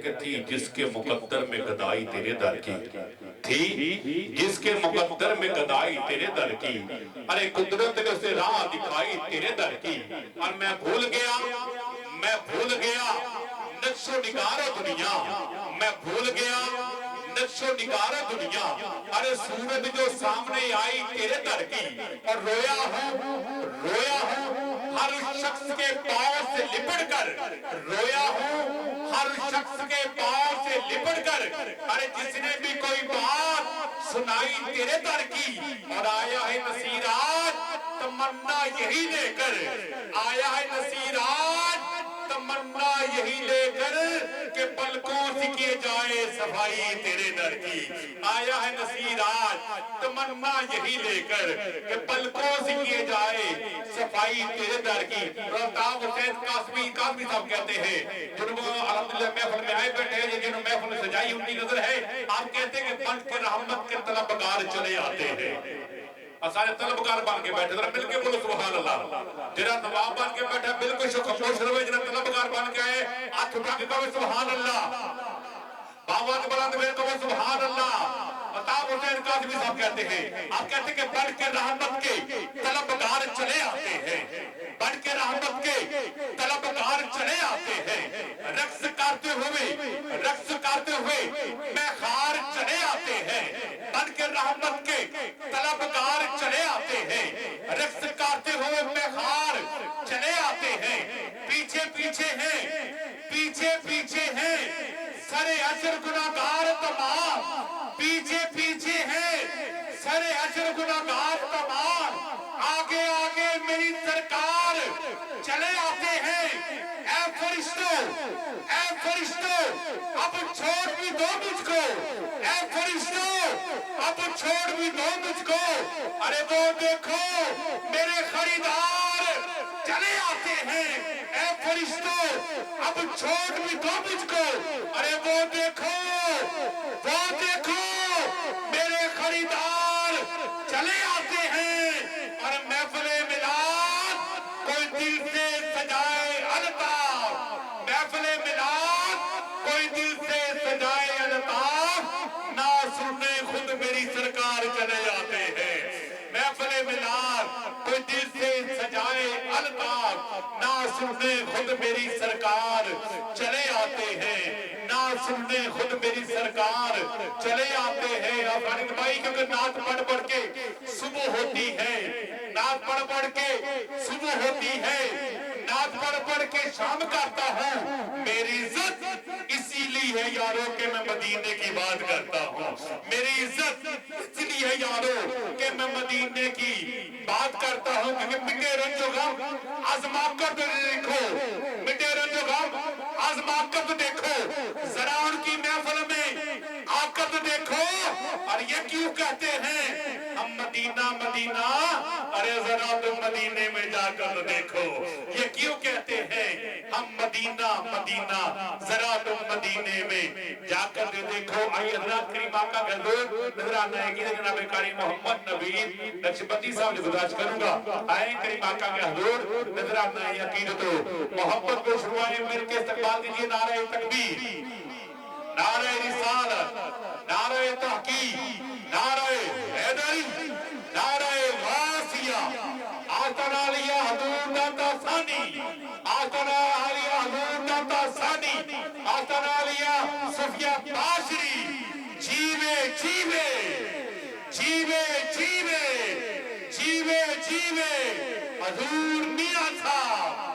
کہ تھی جس کے مقدر میں گدائی تیرے در کی، تھی جس کے مقدر میں گدائی تیرے در کی، ارے قدرت نے اسے راہ دکھائی تیرے در کی، اور میں بھول گیا نقش و نگار دنیا، میں بھول گیا نقش و نگار دنیا، ارے سورج جو سامنے آئی تیرے در کی، اور رویا ہوں ہر شخص کے پاؤں سے لپٹ کر، رویا ہوں ہر شخص کے پاؤں سے لپٹ کر، ارے جس نے بھی کوئی بات سنائی تیرے در کی، اور آیا ہے نصیر آج تمنا یہی لے کر، آیا ہے نصیر آج تمنا یہی لے کر کہ پلکوں سے کیے جائے صفائی تیرے در کی، آیا ہے نصیر آج تمنا یہی لے کر کہ پلکوں سے کیے جائے صفائی تیرے در کی۔ رفتاب حسین قاسمی صاحب کہتے ہیں جنہوں الحمدللہ محفل میں آئے بیٹھے ہیں، جنہوں محفل سجائی ان کی نظر ہے، آپ کہتے ہیں کہ بن کے رحمت کے طلبگار چلے آتے ہیں، سارے طلبگار بن کے بیٹھے، ذرا مل کے بولو سبحان اللہ، جنہاں نواب بن کے بیٹھے بالکل شکر روے، جنہاں طلبگار بن کے آئے ہاتھ اٹھا کے کہو سبحان اللہ، باوان بلند میں کہو سبحان اللہ۔ رفتاب حسین قاسمی صاحب کہتے ہیں، آپ کہتے ہیں کہ بن کے رحمت کے طلبگار چلے آتے ہیں، بن کے رحمت کے طلبگار چلے آتے ہیں، رقص کرتے ہوئے میں خار چلے آتے ہیں، بن کے رحمت کے طلبگار چلے آتے ہیں، رقص کرتے ہوئے میں خار چلے آتے ہیں، پیچھے پیچھے ہیں سرے عشر گناہگار تمام، پیچھے ہیں سرے عشر گناہگار تمام، آگے میری سرکار چلے آتے ہیں، اے فرشتوں اب چھوڑ بھی دو مجھ کو، اے فرشتوں اب چھوڑ بھی دو مجھ کو، ارے وہ دیکھو میرے خریدار چلے آتے ہیں، اے فرشتوں اب چھوڑ بھی دو مجھ کو، ارے وہ دیکھو میرے خریدار چلے آتے ہیں، اور محفل میلاد کوئی دل سے سجائے الطاف، محفل میلاد کوئی دل سے سجائے الطاف، نہ سننے خود میری سرکار چلے آتے ہیں، محفل میلاد کوئی دل سے سجائے الطاف، نہ سننے خود میری سرکار چلے آتے ہیں، نہ سننے خود میری سرکار چلے آتے ہیں۔ اور خالد بھائی کیونکہ نعت پڑھ کے صبح ہوتی ہے، نعت پڑھ کے صبح ہوتی ہے، نعت پڑھ کے شام کرتا ہوں، میری عزت اسی لیے ہے یاروں کہ میں مدینے کی بات کرتا ہوں، میری عزت اسی لیے ہے یاروں کہ میں مدینے کی بات کرتا ہوں، کیونکہ مٹے رنج و غم آزما کر دیکھو، مٹے رنج و غم آزما کر دیکھو، ذرا ان کی محفل میں آ کر دیکھو، اور یہ کیوں کہتے ہیں ہم مدینہ، ارے ذرا تم مدینے میں جا کر دیکھو، یہ کیوں کہتے ہیں ہم مدینہ، ذرا تم مدینے میں جا کر دیکھو۔ آئیے حضرات کریم آقا کا حضور نظر آنا ہے کہ جناب قاری محمد نوید نقشبندی صاحب نے گزارش کروں گا، آئیں کریم آقا کا حضور نظر آنا ہے، عقیدت و محبت کو شروعائے مل کے استقبال دیجئے، نعرہ تکبیر، نعرہ رسالت، نعرہ تحقیق، نعرہ حیدری، نعرہ غاسیہ، آستانہ علیہ حضور داتا ثانی، آستانہ علیہ حضور داتا ثانی، آستانہ علیہ صفیہ باشری، جیوے حضور میاں صاحب